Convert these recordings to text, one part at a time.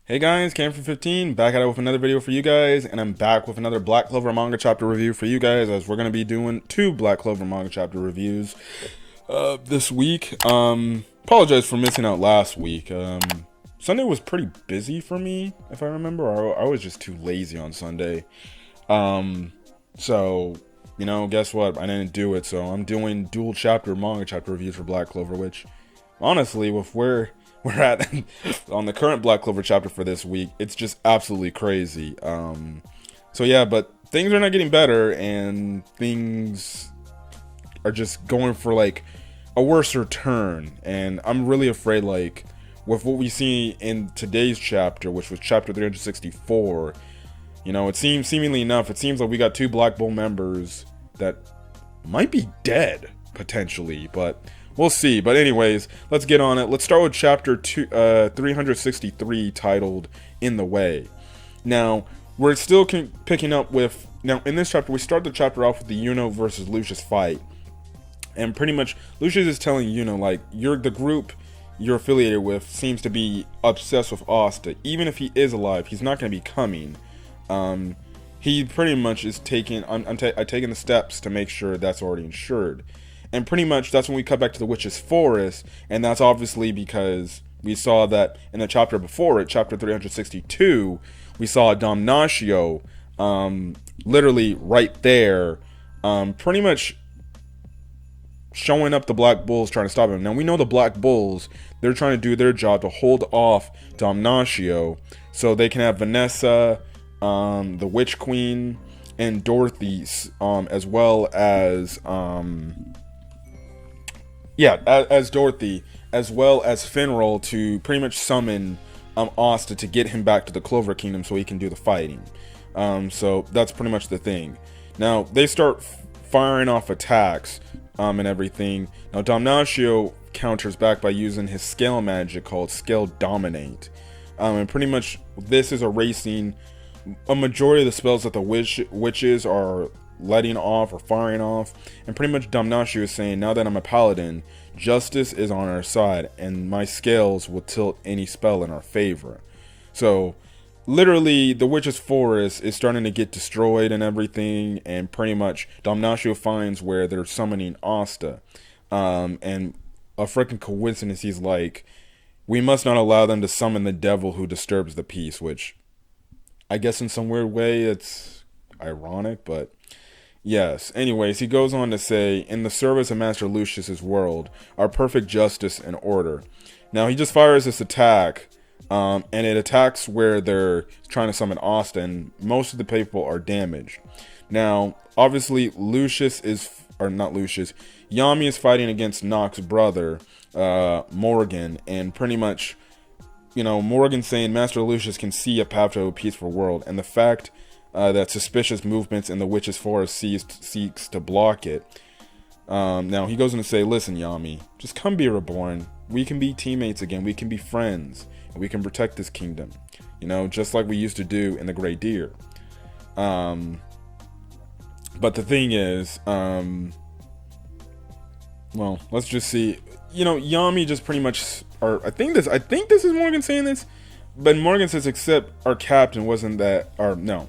Hey guys, Cam from 15, back at it with another video for you guys, and I'm back with another Black Clover manga chapter review for you guys, as we're going to be doing two Black Clover manga chapter reviews this week. Apologize for missing out last week. Sunday was pretty busy for me, if I remember. I was just too lazy on Sunday. So, guess what? I didn't do it, so I'm doing dual chapter manga chapter reviews for Black Clover, which, honestly, with where we're at on the current Black Clover chapter for this week, it's just absolutely crazy. So yeah, but things are not getting better, and things are just going for like a worser turn, and I'm really afraid, like, with what we see in today's chapter, which was chapter 364, it seems, seemingly enough, it seems like we got two Black Bull members that might be dead potentially, but we'll see. But anyways, let's get on it. Let's start with chapter 363, titled In the Way. Now, we're still picking up with... Now, in this chapter, we start the chapter off with the Yuno versus Lucius fight. And pretty much, Lucius is telling Yuno, like, the group you're affiliated with seems to be obsessed with Asta. Even if he is alive, he's not going to be coming. He pretty much is taking... I'm taking the steps to make sure that's already ensured. And pretty much that's when we cut back to the Witch's Forest, and that's obviously because we saw that in the chapter before it, chapter 362, we saw Damnatio literally right there, pretty much showing up the Black Bulls trying to stop him. Now we know the Black Bulls, they're trying to do their job to hold off Damnatio so they can have Vanessa, the Witch Queen, and Dorothy, as well as as Dorothy, as well as Finral, to pretty much summon Asta to get him back to the Clover Kingdom so he can do the fighting. So that's pretty much the thing. Now they start firing off attacks and everything. Now Damnatio counters back by using his scale magic called Scale Dominate. And pretty much this is erasing a majority of the spells that the witches are letting off or firing off. And pretty much Damnatio is saying, now that I'm a paladin, justice is on our side and my scales will tilt any spell in our favor. So literally the Witch's Forest is starting to get destroyed and everything, and pretty much Damnatio finds where they're summoning Asta, and a freaking coincidence, he's like, we must not allow them to summon the devil who disturbs the peace, which I guess in some weird way it's ironic, but yes. Anyways, he goes on to say, in the service of Master Lucius's world, our perfect justice and order. Now he just fires this attack, and it attacks where they're trying to summon Asta, and most of the people are damaged. Now, obviously, Yami is fighting against Nox's brother, Morgan, and pretty much, Morgan saying Master Lucius can see a path to a peaceful world, and the fact that suspicious movements in the Witch's Forest seeks to block it. Now he goes on to say, listen, Yami, just come be reborn. We can be teammates again. We can be friends. And we can protect this kingdom. Just like we used to do in the Great Deer. But the thing is, well, let's just see. Yami just pretty much, or I think this is Morgan saying this, but Morgan says, except our captain wasn't that, or no.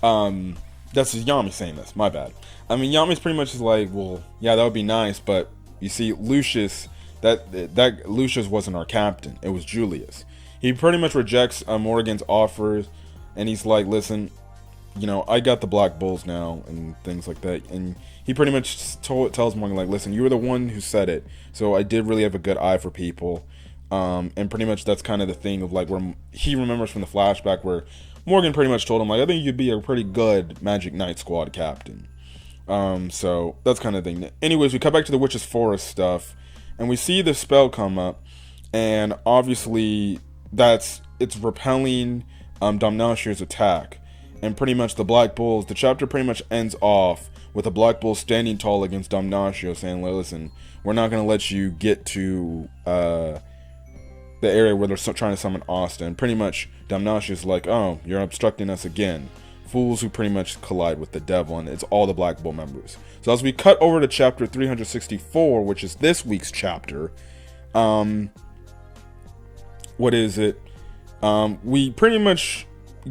That's just Yami saying this, my bad. I mean, Yami's pretty much like, well, yeah, that would be nice, but you see, Lucius, that Lucius wasn't our captain, it was Julius. He pretty much rejects Morgan's offers, and he's like, listen, I got the Black Bulls now, and things like that, and he pretty much tells Morgan, like, listen, you were the one who said it, so I did really have a good eye for people, and pretty much that's kind of the thing of, like, where he remembers from the flashback where Morgan pretty much told him, like, I think you'd be a pretty good Magic Knight squad captain. So that's kind of the thing. Anyways, we cut back to the Witch's Forest stuff, and we see the spell come up, and obviously it's repelling Damnatio's attack. And pretty much the Black Bulls, the chapter pretty much ends off with the Black Bulls standing tall against Damnatio, saying, listen, we're not going to let you get to the area where they're trying to summon Asta. And pretty much Damnatio's like, oh, you're obstructing us again. Fools who pretty much collide with the devil, and it's all the Black Bull members. So as we cut over to chapter 364, which is this week's chapter, what is it? We pretty much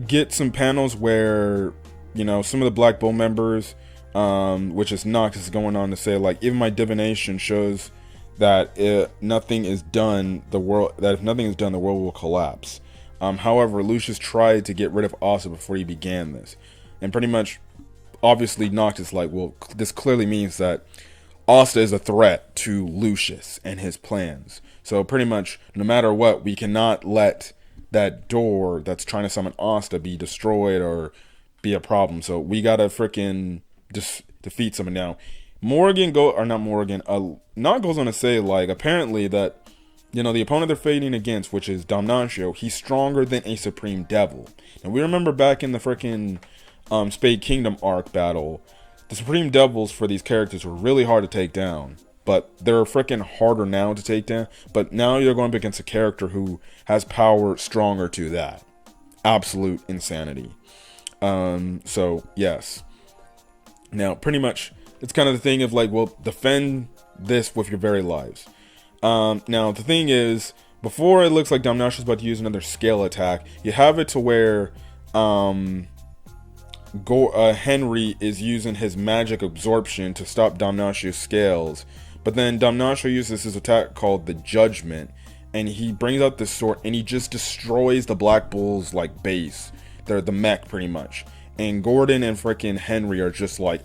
get some panels where, you know, some of the Black Bull members, which is Nox, is going on to say, like, even my divination shows that if nothing is done, the world will collapse. However, Lucius tried to get rid of Asta before he began this. And pretty much, obviously, Nox is like, well, this clearly means that Asta is a threat to Lucius and his plans. So pretty much, no matter what, we cannot let that door that's trying to summon Asta be destroyed or be a problem. So we gotta freaking just defeat someone now. Not goes on to say, like, apparently that, you know, the opponent they're fighting against, which is Damnatio, he's stronger than a Supreme Devil. And we remember back in the freaking Spade Kingdom arc battle, the Supreme Devils for these characters were really hard to take down. But they're freaking harder now to take down. But now you're going up against a character who has power stronger to that. Absolute insanity. So, yes. Now, pretty much, it's kind of the thing of like, well, defend this with your very lives. Now, the thing is, before it looks like Damnatio's about to use another scale attack, you have it to where Henry is using his magic absorption to stop Damnatio's scales. But then Damnatio uses his attack called the Judgment, and he brings out this sword and he just destroys the Black Bull's like base. They're the mech pretty much. And Gordon and freaking Henry are just like,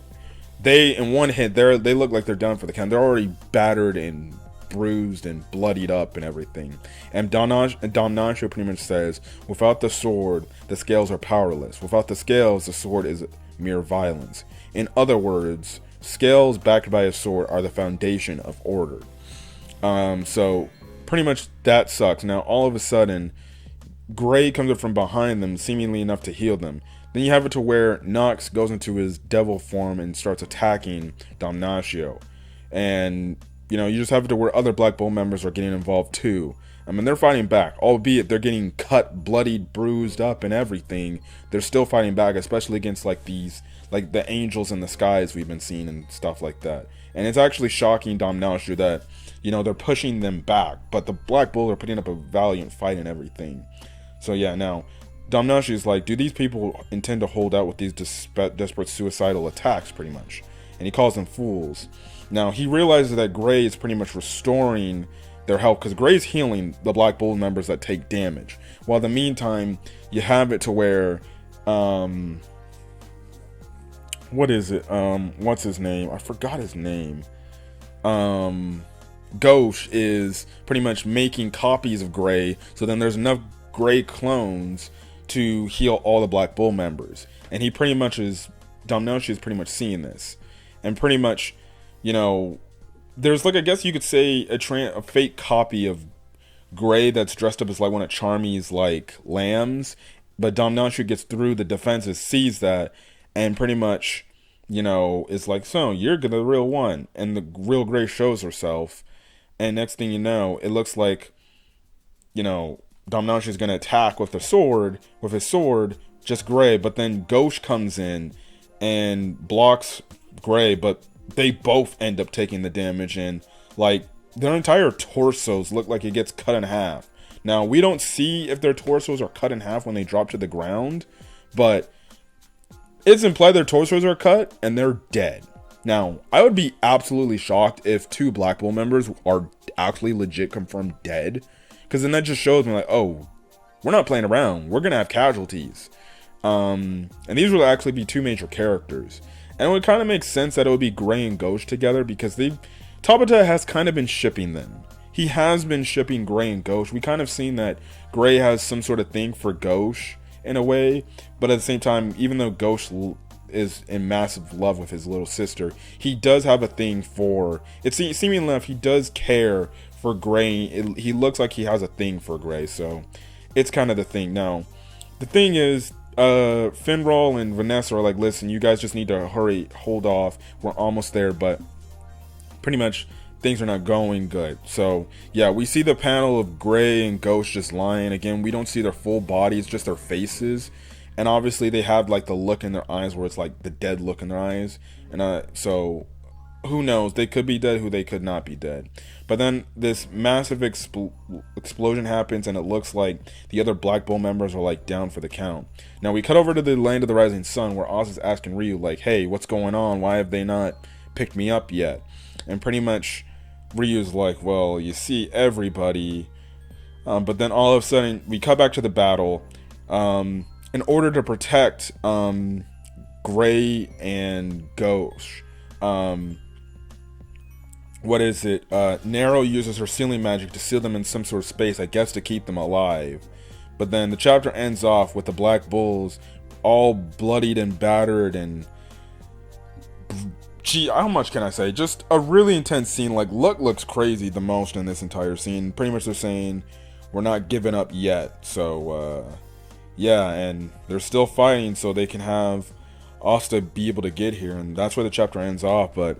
they in one hit, they look like they're done for the count. They're already battered and bruised and bloodied up and everything. And Damnatio pretty much says, without the sword, the scales are powerless. Without the scales, the sword is mere violence. In other words, scales backed by a sword are the foundation of order. So pretty much that sucks. Now all of a sudden, Gray comes up from behind them, seemingly enough to heal them. Then you have it to where Nox goes into his devil form and starts attacking Damnatio. And, you know, you just have it to where other Black Bull members are getting involved too. I mean, they're fighting back, albeit they're getting cut, bloodied, bruised up and everything. They're still fighting back, especially against like these, like the angels in the skies we've been seeing and stuff like that. And it's actually shocking Damnatio that, you know, they're pushing them back, but the Black Bull are putting up a valiant fight and everything. So yeah, now Damnatio is like, do these people intend to hold out with these desperate suicidal attacks, pretty much? And he calls them fools. Now, he realizes that Gray is pretty much restoring their health, because Gray's healing the Black Bull members that take damage. While in the meantime, you have it to where, what is it? What's his name? I forgot his name. Ghosh is pretty much making copies of Gray, so then there's enough Gray clones to heal all the Black Bull members. And he pretty much is, Damnatio is pretty much seeing this. And pretty much, you know, there's like, I guess you could say a fake copy of Gray that's dressed up as like one of Charmy's like lambs. But Damnatio gets through the defenses, sees that, and pretty much, you know, is like, so you're the real one. And the real Gray shows herself. And next thing you know, it looks like, you know, Damnatio is going to attack with his sword, just Gray. But then Ghosh comes in and blocks Gray, but they both end up taking the damage, and like their entire torsos look like it gets cut in half. Now, we don't see if their torsos are cut in half when they drop to the ground, but it's implied their torsos are cut and they're dead. Now, I would be absolutely shocked if 2 Black Bull members are actually legit confirmed dead, because then that just shows me like, oh, we're not playing around. We're gonna have casualties. And these will actually be 2 major characters. And it would kind of make sense that it would be Gray and Ghosh together, because Tabata has kind of been shipping them. He has been shipping Gray and Ghosh. We kind of seen that Gray has some sort of thing for Ghosh in a way, but at the same time, even though Ghosh is in massive love with his little sister, he does have a thing for, it's seeming enough, he does care for Gray. He looks like he has a thing for Gray, so it's kind of the thing. Now, the thing is, Finral and Vanessa are like, listen, you guys just need to hurry, hold off, we're almost there, but pretty much things are not going good. So yeah, we see the panel of Gray and Ghosh just lying. Again, we don't see their full bodies, just their faces, and obviously they have like the look in their eyes where it's like the dead look in their eyes. And so who knows? They could be dead, who they could not be dead. But then this massive explosion happens, and it looks like the other Black Bull members are like down for the count. Now we cut over to the land of the rising sun, where Oz is asking Ryu like, "Hey, what's going on? Why have they not picked me up yet?" And pretty much Ryu's like, "Well, you see, everybody." But then all of a sudden we cut back to the battle. In order to protect Gray and Ghost, what is it? Nero uses her sealing magic to seal them in some sort of space, I guess to keep them alive. But then the chapter ends off with the Black Bulls all bloodied and battered, and gee, how much can I say? Just a really intense scene. Like, Luck looks crazy the most in this entire scene. Pretty much they're saying, we're not giving up yet. So, yeah, and they're still fighting so they can have Asta be able to get here, and that's where the chapter ends off. But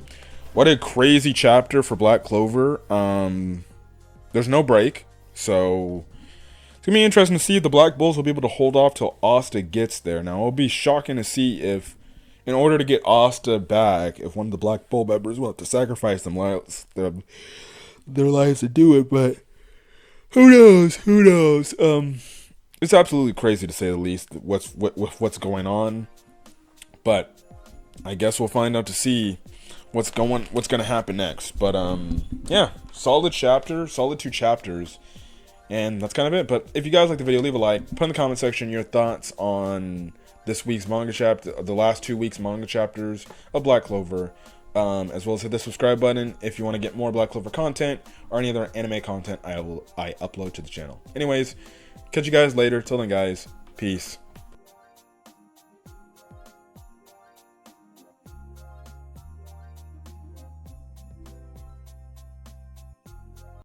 what a crazy chapter for Black Clover. There's no break, so it's gonna be interesting to see if the Black Bulls will be able to hold off till Asta gets there. Now it'll be shocking to see if, in order to get Asta back, if one of the Black Bull members will have to sacrifice their lives to do it. But who knows? Who knows? It's absolutely crazy to say the least. What's going on? But I guess we'll find out to see what's gonna happen next. But yeah, solid chapter, solid 2 chapters, and that's kind of it. But if you guys like the video, leave a like, put in the comment section your thoughts on this week's manga chapter, the last 2 weeks manga chapters of Black Clover, as well as hit the subscribe button if you want to get more Black Clover content or any other anime content I upload to the channel. Anyways, catch you guys later. Till then, guys, peace.